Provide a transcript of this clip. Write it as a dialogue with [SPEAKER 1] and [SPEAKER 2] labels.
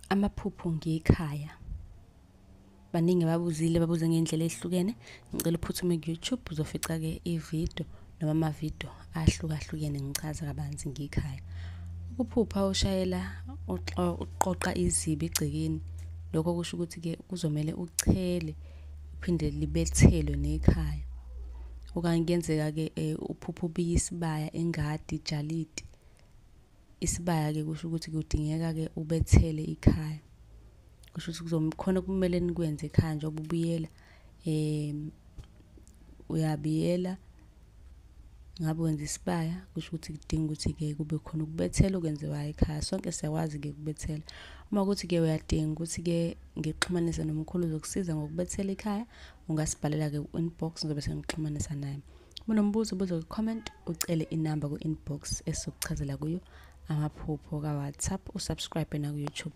[SPEAKER 1] Amaphupho ngekhaya. Baningi babuze ngendlela ehlukene. Ngicela uphuthume ku-YouTube uzofica-ke ividiyo noma amavidiyo ahlukahlukene ngichaza kabanzi ngekhaya. Ukuphupha ushayela uqoqa izibi egcekeni. Lokho kusho ukuthi-ke kuzomela uchele uphinde libethelwe nekhaya. Okanye kuyenzeka-ke uphupha ubiya isibaya engadi ijalidi. Isibaya-ke kusho ukuthi kudingeka-ke ubethele ikhaya. Kusho ukuthi khona kumele nikwenze ekhaya njengoba ubuyela uyabiyela ngabe wenza isibaya kusho ukuthi kudinga ukuthi-ke kube khona ukubethela okwenziwayo ekhaya. Sonke siyakwazi-ke ukubethela. Uma kuthi-ke uyadinga ukuthi-ke ngikuxhumanise nomkhulu uzokusiza ngokubethela ekhaya, ungasibhalela-ke ku-inbox ngizobe sengikuxhumanisa naye. Uma unombuzo ubuze ku-comment ucele inamba ku-inbox esizokuchazela kuyo amaphupho ka-WhatsApp, usubscribe na ku-YouTube.